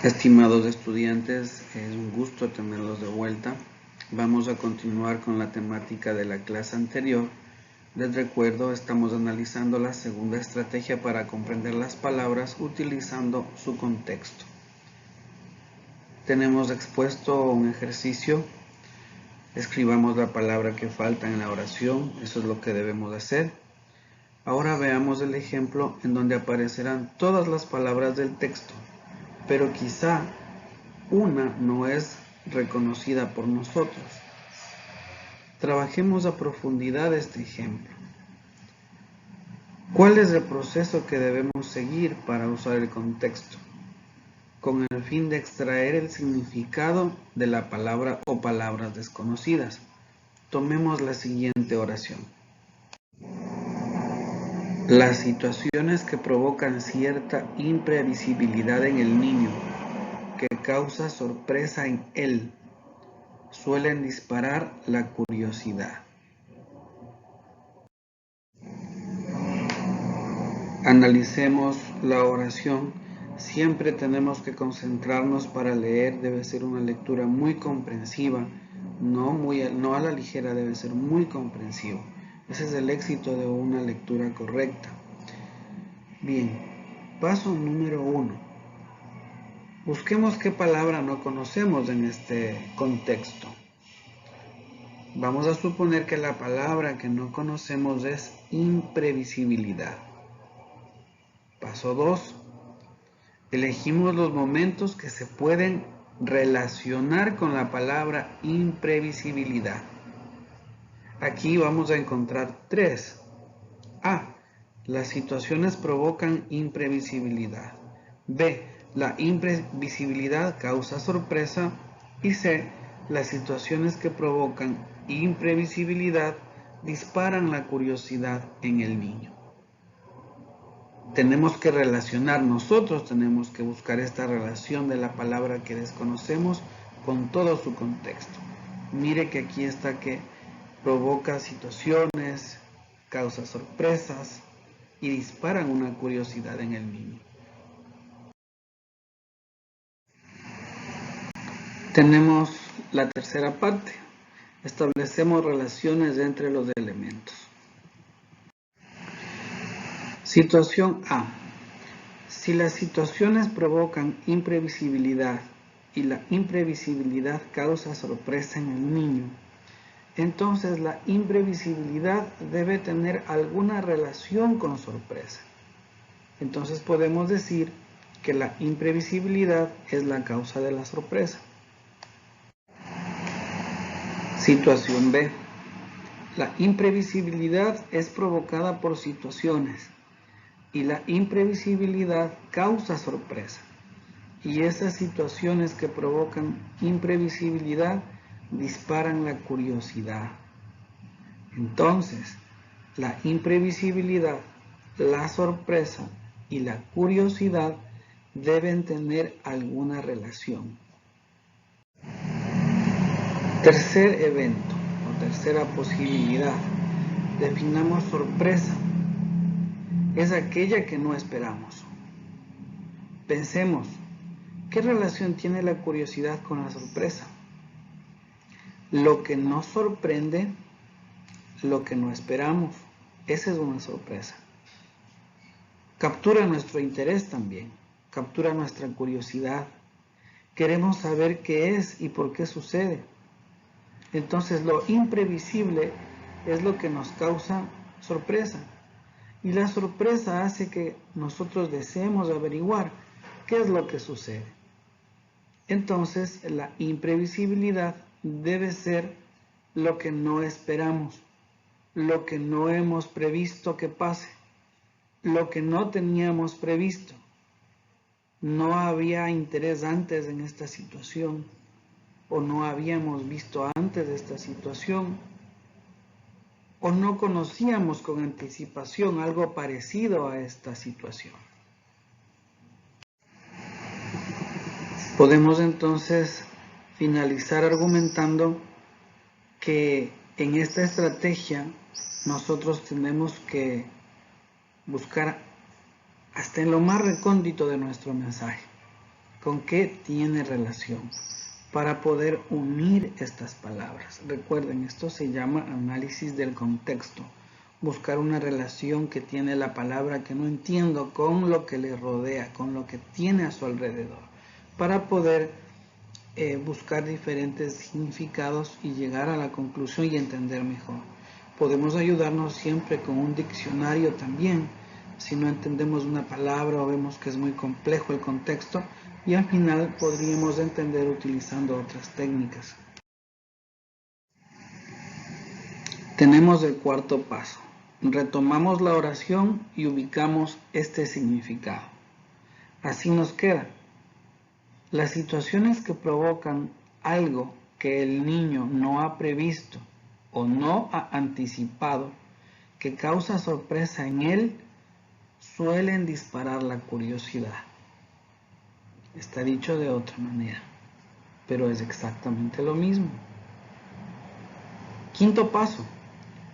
Estimados estudiantes, es un gusto tenerlos de vuelta. Vamos a continuar con la temática de la clase anterior. Les recuerdo, estamos analizando la segunda estrategia para comprender las palabras utilizando su contexto. Tenemos expuesto un ejercicio. Escribamos la palabra que falta en la oración, eso es lo que debemos hacer. Ahora veamos el ejemplo en donde aparecerán todas las palabras del texto, pero quizá una no es reconocida por nosotros. Trabajemos a profundidad este ejemplo. ¿Cuál es el proceso que debemos seguir para usar el contexto? Con el fin de extraer el significado de la palabra o palabras desconocidas. Tomemos la siguiente oración. Las situaciones que provocan cierta imprevisibilidad en el niño, que causa sorpresa en él, suelen disparar la curiosidad. Analicemos la oración. Siempre tenemos que concentrarnos para leer. Debe ser una lectura muy comprensiva, no a la ligera, debe ser muy comprensivo. Ese es el éxito de una lectura correcta. Bien, paso número 1. Busquemos qué palabra no conocemos en este contexto. Vamos a suponer que la palabra que no conocemos es imprevisibilidad. Paso 2. Elegimos los momentos que se pueden relacionar con la palabra imprevisibilidad. Aquí vamos a encontrar 3. A. Las situaciones provocan imprevisibilidad. B. La imprevisibilidad causa sorpresa. Y C. Las situaciones que provocan imprevisibilidad disparan la curiosidad en el niño. Tenemos que relacionar, nosotros tenemos que buscar esta relación de la palabra que desconocemos con todo su contexto. Mire que aquí está que provoca situaciones, causa sorpresas y disparan una curiosidad en el niño. Tenemos la tercera parte. Establecemos relaciones entre los elementos. Situación A. Si las situaciones provocan imprevisibilidad y la imprevisibilidad causa sorpresa en el niño, entonces la imprevisibilidad debe tener alguna relación con sorpresa. Entonces podemos decir que la imprevisibilidad es la causa de la sorpresa. Situación B. La imprevisibilidad es provocada por situaciones y la imprevisibilidad causa sorpresa. Y esas situaciones que provocan imprevisibilidad disparan la curiosidad. Entonces, la imprevisibilidad, la sorpresa y la curiosidad deben tener alguna relación. Tercer evento o tercera posibilidad. Definamos sorpresa. Es aquella que no esperamos. Pensemos, ¿qué relación tiene la curiosidad con la sorpresa? Lo que nos sorprende, lo que no esperamos, esa es una sorpresa. Captura nuestro interés también, captura nuestra curiosidad. Queremos saber qué es y por qué sucede. Entonces lo imprevisible es lo que nos causa sorpresa. Y la sorpresa hace que nosotros deseemos averiguar qué es lo que sucede. Entonces la imprevisibilidad debe ser lo que no esperamos, lo que no hemos previsto que pase, lo que no teníamos previsto. No había interés antes en esta situación, o no habíamos visto antes de esta situación, o no conocíamos con anticipación algo parecido a esta situación. Podemos entonces finalizar argumentando que en esta estrategia nosotros tenemos que buscar hasta en lo más recóndito de nuestro mensaje. ¿Con qué tiene relación? Para poder unir estas palabras. Recuerden, esto se llama análisis del contexto. Buscar una relación que tiene la palabra que no entiendo con lo que le rodea, con lo que tiene a su alrededor, para poder buscar diferentes significados y llegar a la conclusión y entender mejor. Podemos ayudarnos siempre con un diccionario también, si no entendemos una palabra o vemos que es muy complejo el contexto, y al final podríamos entender utilizando otras técnicas. Tenemos el cuarto paso. Retomamos la oración y ubicamos este significado. Así nos queda. Las situaciones que provocan algo que el niño no ha previsto o no ha anticipado, que causa sorpresa en él, suelen disparar la curiosidad. Está dicho de otra manera, pero es exactamente lo mismo. Quinto paso.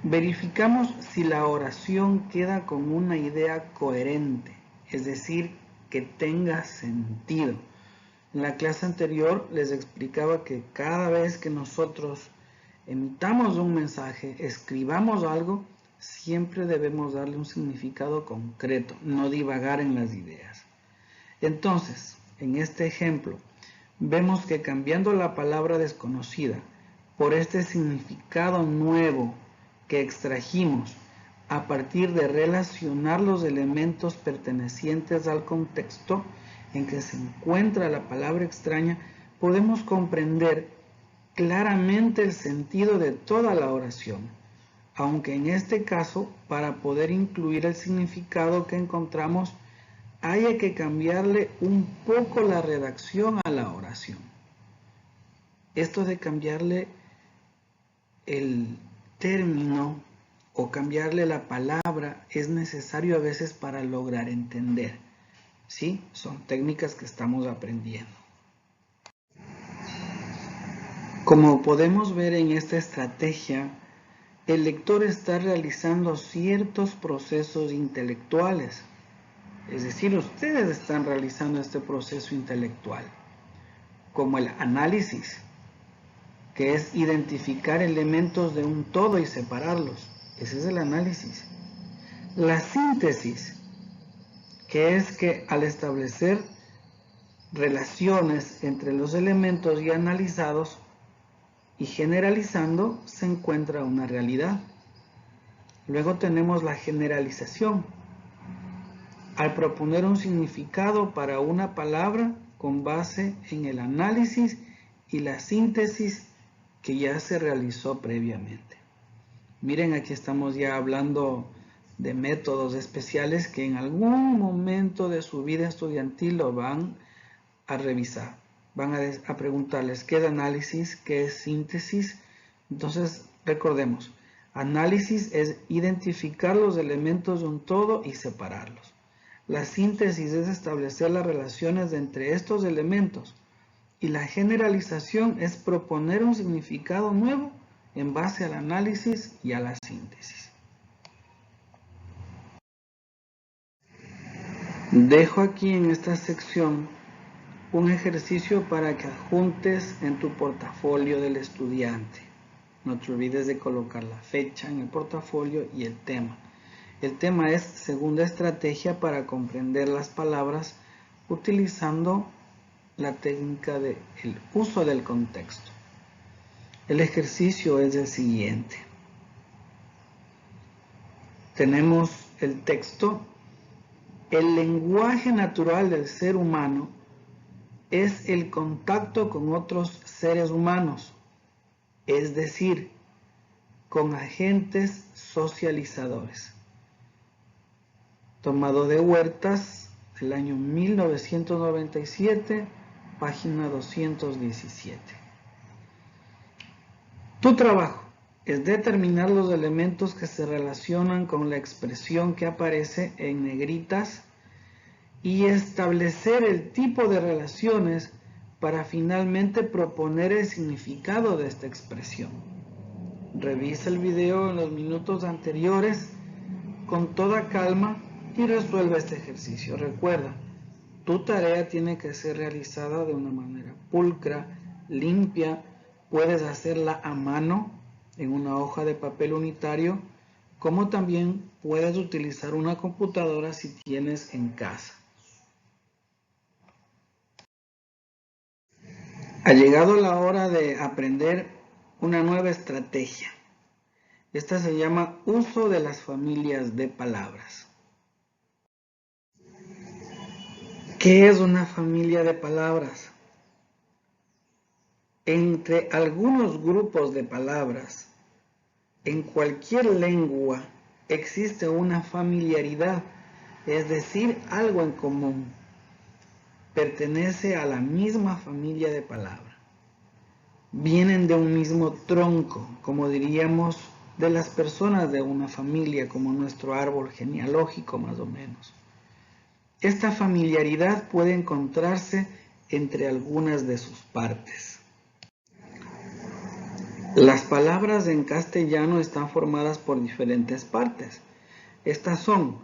Verificamos si la oración queda con una idea coherente, es decir, que tenga sentido. En la clase anterior les explicaba que cada vez que nosotros emitamos un mensaje, escribamos algo, siempre debemos darle un significado concreto, no divagar en las ideas. Entonces, en este ejemplo, vemos que cambiando la palabra desconocida por este significado nuevo que extrajimos a partir de relacionar los elementos pertenecientes al contexto en que se encuentra la palabra extraña, podemos comprender claramente el sentido de toda la oración, aunque en este caso, para poder incluir el significado que encontramos, haya que cambiarle un poco la redacción a la oración. Esto de cambiarle el término o cambiarle la palabra es necesario a veces para lograr entender. ¿Sí? Son técnicas que estamos aprendiendo. Como podemos ver en esta estrategia, el lector está realizando ciertos procesos intelectuales. Es decir, ustedes están realizando este proceso intelectual, como el análisis, que es identificar elementos de un todo y separarlos. Ese es el análisis. La síntesis, que es que al establecer relaciones entre los elementos ya analizados y generalizando, se encuentra una realidad. Luego tenemos la generalización. Al proponer un significado para una palabra con base en el análisis y la síntesis que ya se realizó previamente. Miren, aquí estamos ya hablando de métodos especiales que en algún momento de su vida estudiantil lo van a revisar. Van a preguntarles qué es análisis, qué es síntesis. Entonces, recordemos, análisis es identificar los elementos de un todo y separarlos. La síntesis es establecer las relaciones entre estos elementos. Y la generalización es proponer un significado nuevo en base al análisis y a la síntesis. Dejo aquí en esta sección un ejercicio para que adjuntes en tu portafolio del estudiante. No te olvides de colocar la fecha en el portafolio y el tema. El tema es segunda estrategia para comprender las palabras utilizando la técnica del uso del contexto. El ejercicio es el siguiente. Tenemos el texto. El lenguaje natural del ser humano es el contacto con otros seres humanos, es decir, con agentes socializadores. Tomado de Huertas, del año 1997, página 217. Tu trabajo es determinar los elementos que se relacionan con la expresión que aparece en negritas y establecer el tipo de relaciones para finalmente proponer el significado de esta expresión. Revisa el video en los minutos anteriores con toda calma y resuelve este ejercicio. Recuerda, Tu tarea tiene que ser realizada de una manera pulcra, limpia. Puedes hacerla a mano en una hoja de papel unitario, como también puedes utilizar una computadora si tienes en casa. Ha llegado la hora de aprender una nueva estrategia. Esta se llama uso de las familias de palabras. ¿Qué es una familia de palabras? Entre algunos grupos de palabras, en cualquier lengua existe una familiaridad, es decir, algo en común. Pertenece a la misma familia de palabras. Vienen de un mismo tronco, como diríamos, de las personas de una familia, como nuestro árbol genealógico más o menos. Esta familiaridad puede encontrarse entre algunas de sus partes. Las palabras en castellano están formadas por diferentes partes. Estas son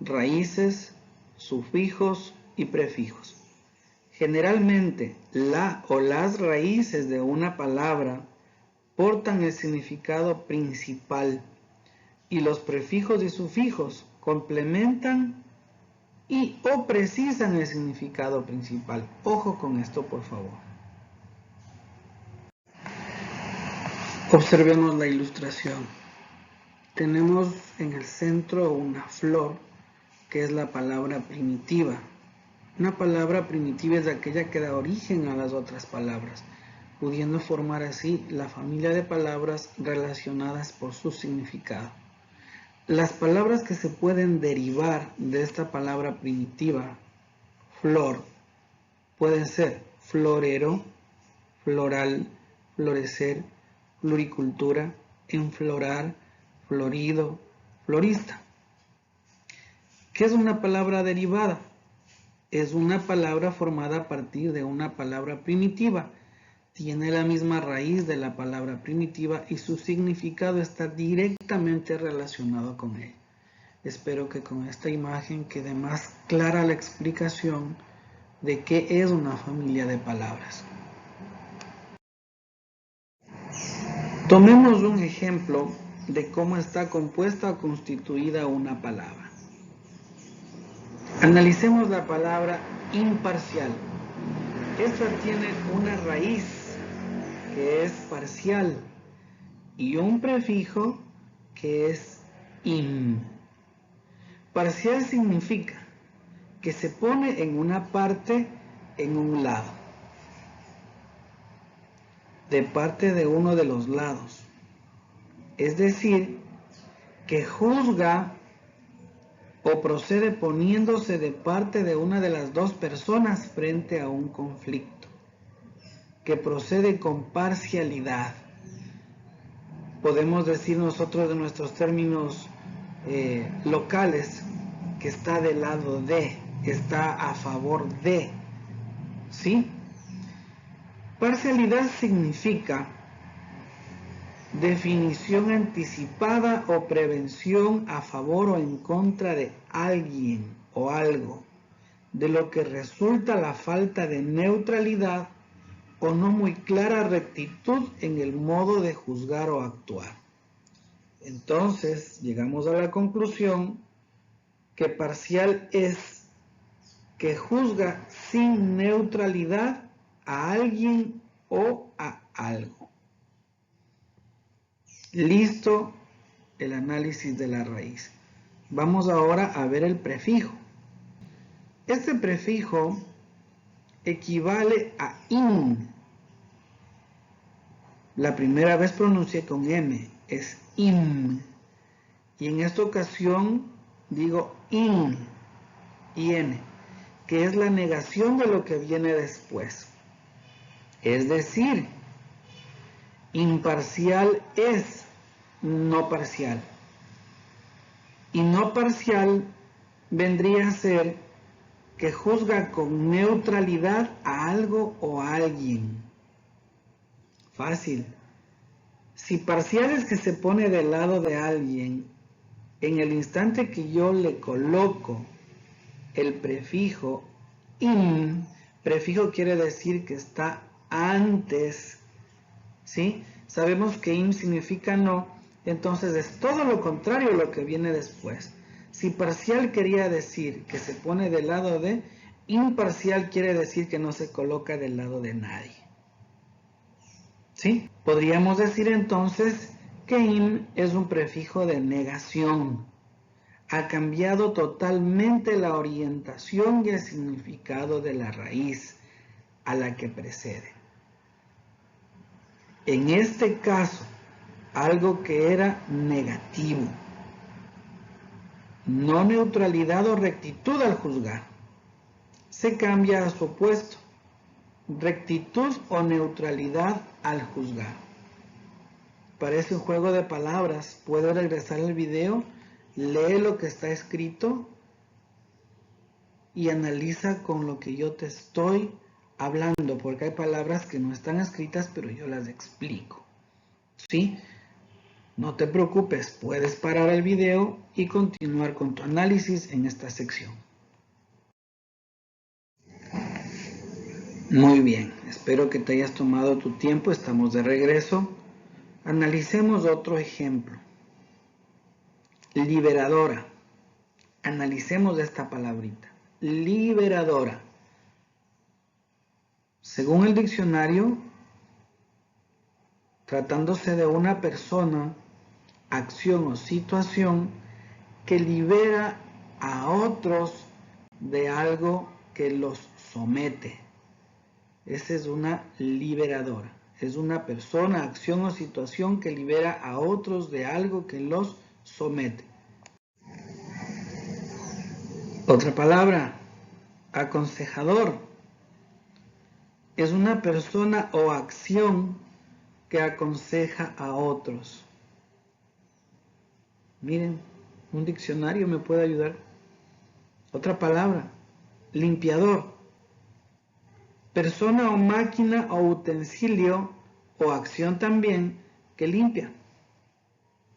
raíces, sufijos y prefijos. Generalmente, la o las raíces de una palabra portan el significado principal y los prefijos y sufijos complementan y o precisan el significado principal. Ojo con esto, por favor. Observemos la ilustración. Tenemos en el centro una flor, que es la palabra primitiva. Una palabra primitiva es aquella que da origen a las otras palabras, pudiendo formar así la familia de palabras relacionadas por su significado. Las palabras que se pueden derivar de esta palabra primitiva, flor, pueden ser florero, floral, florecer, floricultura, enflorar, florido, florista. ¿Qué es una palabra derivada? Es una palabra formada a partir de una palabra primitiva. Tiene la misma raíz de la palabra primitiva y su significado está directamente relacionado con ella. Espero que con esta imagen quede más clara la explicación de qué es una familia de palabras. Tomemos un ejemplo de cómo está compuesta o constituida una palabra. Analicemos la palabra imparcial. Esta tiene una raíz que es parcial y un prefijo que es im. Parcial significa que se pone en una parte en un lado, de parte de uno de los lados. Es decir, que juzga o procede poniéndose de parte de una de las dos personas frente a un conflicto, que procede con parcialidad. Podemos decir nosotros de nuestros términos locales que está del lado de, está a favor de, ¿sí? Parcialidad significa definición anticipada o prevención a favor o en contra de alguien o algo, de lo que resulta la falta de neutralidad o no muy clara rectitud en el modo de juzgar o actuar. Entonces, llegamos a la conclusión que parcial es que juzga sin neutralidad a alguien o a algo. Listo el análisis de la raíz. Vamos ahora a ver el prefijo. Este prefijo equivale a in. La primera vez pronuncié con M, es im. Y en esta ocasión digo in, que es la negación de lo que viene después. Es decir, imparcial es no parcial. Y no parcial vendría a ser que juzga con neutralidad a algo o a alguien. Fácil. Si parcial es que se pone del lado de alguien, en el instante que yo le coloco el prefijo im, prefijo quiere decir que está antes, ¿sí? Sabemos que im significa no, entonces es todo lo contrario lo que viene después. Si parcial quería decir que se pone del lado de, imparcial quiere decir que no se coloca del lado de nadie. ¿Sí? Podríamos decir entonces que im es un prefijo de negación. Ha cambiado totalmente la orientación y el significado de la raíz a la que precede. En este caso, algo que era negativo, no neutralidad o rectitud al juzgar, se cambia a su opuesto, rectitud o neutralidad al juzgar. Parece un juego de palabras. Puedo regresar al video, lee lo que está escrito y analiza con lo que yo te estoy hablando, porque hay palabras que no están escritas, pero yo las explico. ¿Sí? No te preocupes, puedes parar el video y continuar con tu análisis en esta sección. Muy bien, espero que te hayas tomado tu tiempo, estamos de regreso. Analicemos otro ejemplo. Liberadora. Analicemos esta palabrita. Liberadora. Según el diccionario, tratándose de una persona, acción o situación que libera a otros de algo que los somete. Esa es una liberadora. Es una persona, acción o situación que libera a otros de algo que los somete. Otra palabra, aconsejador. Es una persona o acción que aconseja a otros. Miren, un diccionario me puede ayudar. Otra palabra, limpiador. Persona o máquina o utensilio o acción también que limpia.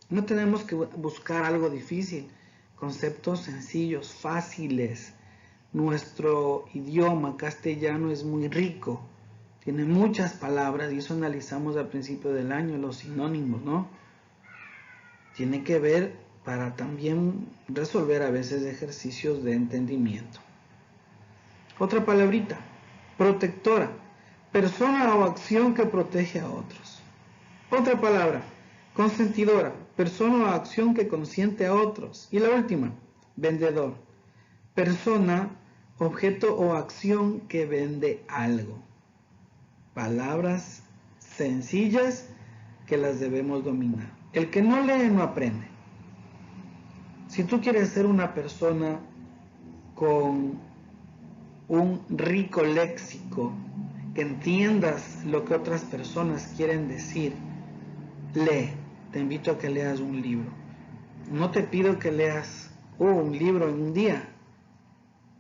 No tenemos que buscar algo difícil, conceptos sencillos, fáciles. Nuestro idioma castellano es muy rico, tiene muchas palabras y eso analizamos al principio del año, los sinónimos, ¿no? Tiene que ver para también resolver a veces ejercicios de entendimiento. Otra palabrita, protectora, persona o acción que protege a otros. Otra palabra, consentidora, persona o acción que consiente a otros. Y la última, vendedor, persona, objeto o acción que vende algo. Palabras sencillas que las debemos dominar. El que no lee no aprende. Si tú quieres ser una persona con un rico léxico, que entiendas lo que otras personas quieren decir, lee. Te invito a que leas un libro. No te pido que leas un libro en un día.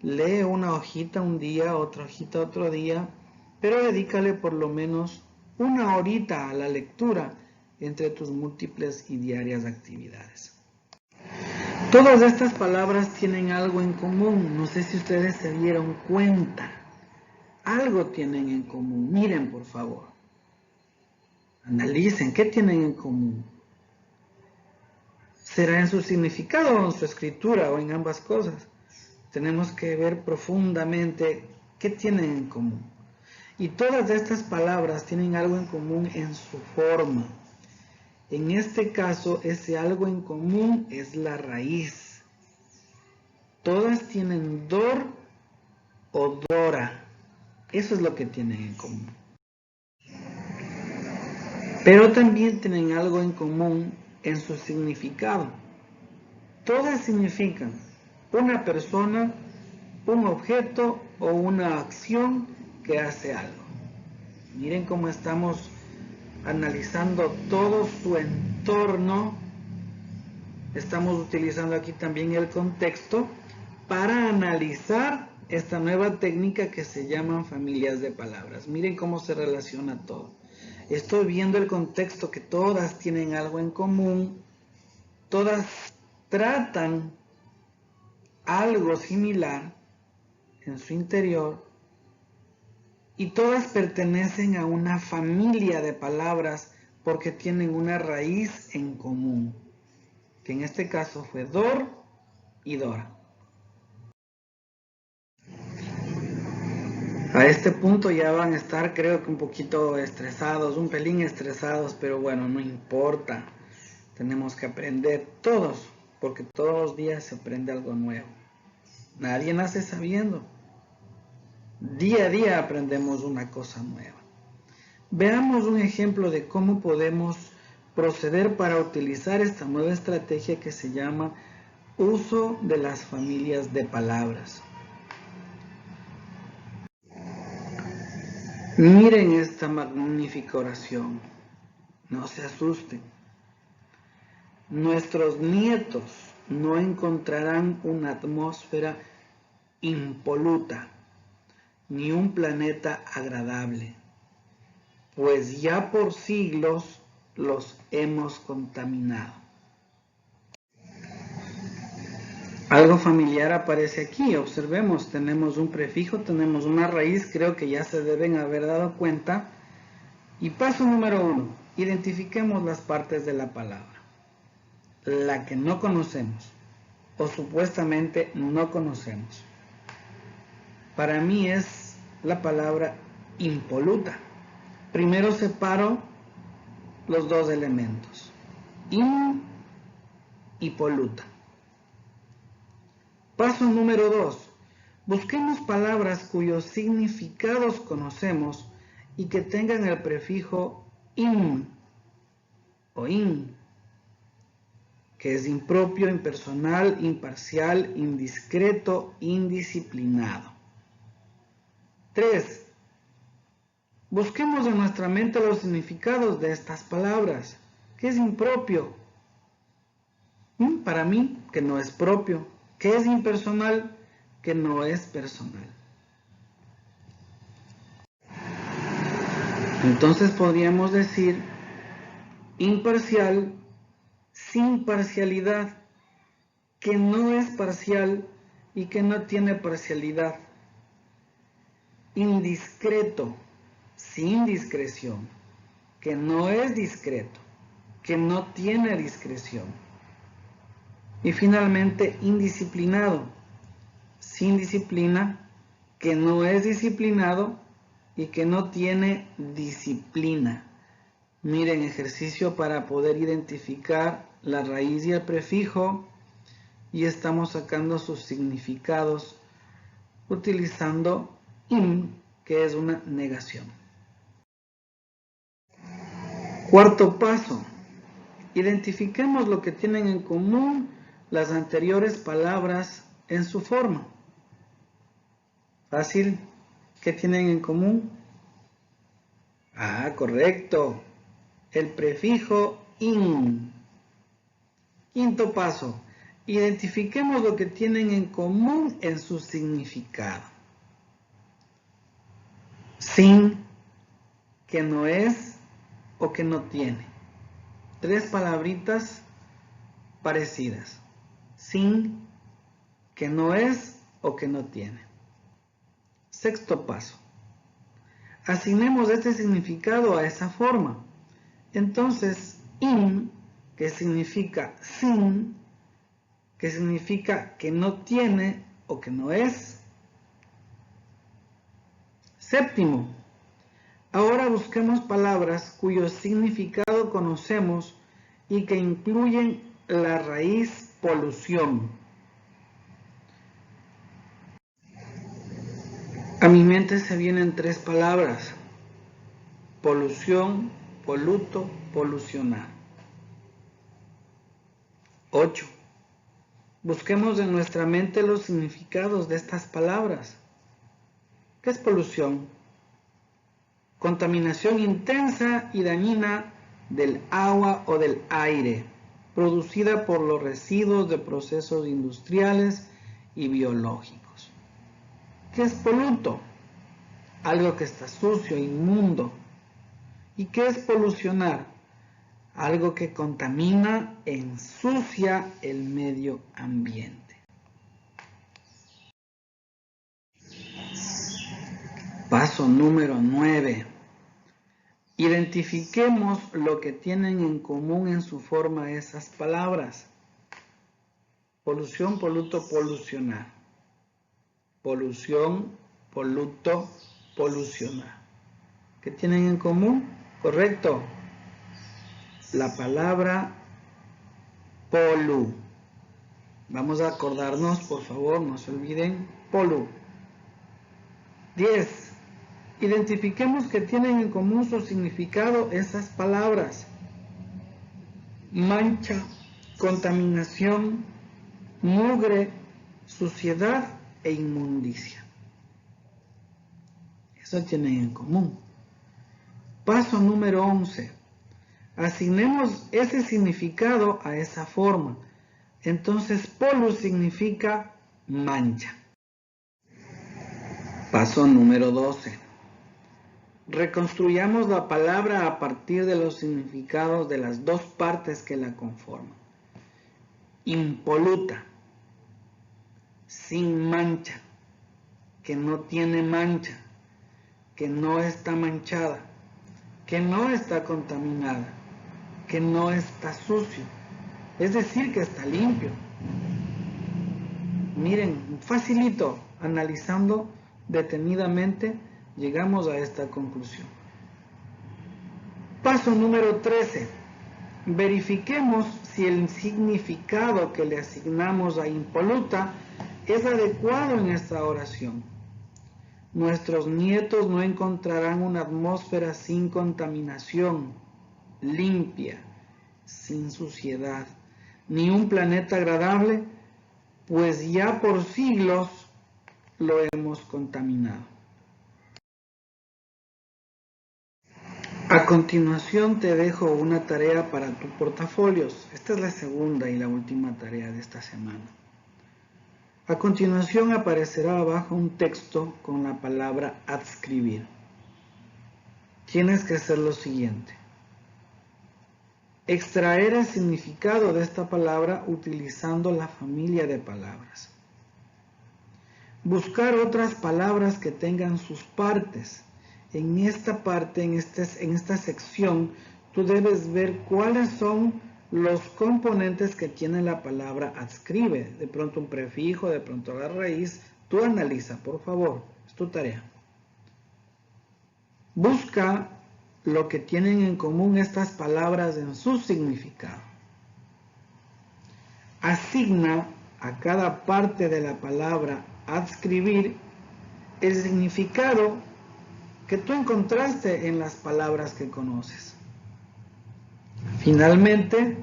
Lee una hojita un día, otra hojita otro día, pero dedícale por lo menos una horita a la lectura entre tus múltiples y diarias actividades. Todas estas palabras tienen algo en común. No sé si ustedes se dieron cuenta. Algo tienen en común. Miren, por favor. Analicen, ¿qué tienen en común? ¿Será en su significado o en su escritura o en ambas cosas? Tenemos que ver profundamente qué tienen en común. Y todas estas palabras tienen algo en común en su forma. En este caso, ese algo en común es la raíz. Todas tienen dor o dora. Eso es lo que tienen en común. Pero también tienen algo en común en su significado. Todas significan una persona, un objeto o una acción que hace algo. Miren cómo estamos analizando todo su entorno. Estamos utilizando aquí también el contexto para analizar esta nueva técnica que se llaman familias de palabras. Miren cómo se relaciona todo. Estoy viendo el contexto, que todas tienen algo en común, todas tratan algo similar. en su interior y todas pertenecen a una familia de palabras porque tienen una raíz en común, que en este caso fue Dor y Dora. A este punto ya van a estar, creo que un poquito estresados, un pelín estresados, pero bueno, no importa. Tenemos que aprender todos, porque todos los días se aprende algo nuevo. Nadie nace sabiendo. Día a día aprendemos una cosa nueva. Veamos un ejemplo de cómo podemos proceder para utilizar esta nueva estrategia que se llama uso de las familias de palabras. Miren esta magnífica oración. No se asusten. Nuestros nietos no encontrarán una atmósfera impoluta ni un planeta agradable, pues ya por siglos los hemos contaminado. Algo familiar aparece aquí, observemos, tenemos un prefijo, tenemos una raíz, creo que ya se deben haber dado cuenta. Y paso número 1, identifiquemos las partes de la palabra. La que no conocemos, o supuestamente no conocemos. Para mí es la palabra impoluta. Primero separo los dos elementos, in y poluta. Paso número 2. Busquemos palabras cuyos significados conocemos y que tengan el prefijo in o in, que es impropio, impersonal, imparcial, indiscreto, indisciplinado. 3. Busquemos en nuestra mente los significados de estas palabras. ¿Qué es impropio? Para mí, que no es propio. ¿Qué es impersonal? Que no es personal. Entonces podríamos decir imparcial, sin parcialidad, que no es parcial y que no tiene parcialidad. Indiscreto, sin discreción, que no es discreto, que no tiene discreción. Y finalmente, indisciplinado, sin disciplina, que no es disciplinado y que no tiene disciplina. Miren, ejercicio para poder identificar la raíz y el prefijo, y estamos sacando sus significados utilizando in, que es una negación. Cuarto paso, identifiquemos lo que tienen en común las anteriores palabras en su forma. Fácil, ¿qué tienen en común? Correcto, el prefijo in. Quinto paso, identifiquemos lo que tienen en común en su significado. Sin, que no es o que no tiene. 3 palabritas parecidas. Sin, que no es o que no tiene. Sexto paso. Asignemos este significado a esa forma. Entonces, in, que significa sin, que significa que no tiene o que no es. Séptimo, ahora busquemos palabras cuyo significado conocemos y que incluyen la raíz polución. A mi mente se vienen 3 palabras: polución, poluto, polucionar. 8. Busquemos en nuestra mente los significados de estas palabras. ¿Qué es polución? Contaminación intensa y dañina del agua o del aire, producida por los residuos de procesos industriales y biológicos. ¿Qué es poluto? Algo que está sucio, inmundo. ¿Y qué es polucionar? Algo que contamina, ensucia el medio ambiente. Paso número 9. Identifiquemos lo que tienen en común en su forma esas palabras. Polución, poluto, polucionar. Polución, poluto, polucionar. ¿Qué tienen en común? Correcto. La palabra polu. Vamos a acordarnos, por favor, no se olviden, polu. 10. Identifiquemos que tienen en común su significado esas palabras. Mancha, contaminación, mugre, suciedad e inmundicia. Eso tienen en común. Paso número 11. Asignemos ese significado a esa forma. Entonces, polu significa mancha. Paso número 12. Reconstruyamos la palabra a partir de los significados de las dos partes que la conforman. Impoluta, sin mancha, que no tiene mancha, que no está manchada, que no está contaminada, que no está sucio, es decir, que está limpio. Miren, facilito, analizando detenidamente, llegamos a esta conclusión. Paso número 13. Verifiquemos si el significado que le asignamos a impoluta es adecuado en esta oración. Nuestros nietos no encontrarán una atmósfera sin contaminación, limpia, sin suciedad, ni un planeta agradable, pues ya por siglos lo hemos contaminado. A continuación te dejo una tarea para tus portafolios. Esta es la segunda y la última tarea de esta semana. A continuación aparecerá abajo un texto con la palabra adscribir. Tienes que hacer lo siguiente. Extraer el significado de esta palabra utilizando la familia de palabras. Buscar otras palabras que tengan sus partes. En esta parte, en esta sección, tú debes ver cuáles son los componentes que tiene la palabra adscribe. De pronto un prefijo, de pronto la raíz. Tú analiza, por favor. Es tu tarea. Busca lo que tienen en común estas palabras en su significado. Asigna a cada parte de la palabra adscribir el significado que tú encontraste en las palabras que conoces. Finalmente,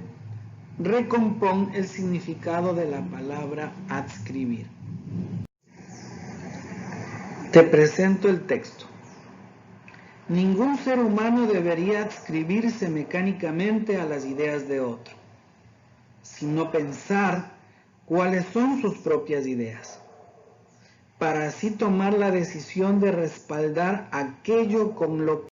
recompón el significado de la palabra adscribir. Te presento el texto. Ningún ser humano debería adscribirse mecánicamente a las ideas de otro, sino pensar cuáles son sus propias ideas, para así tomar la decisión de respaldar aquello con lo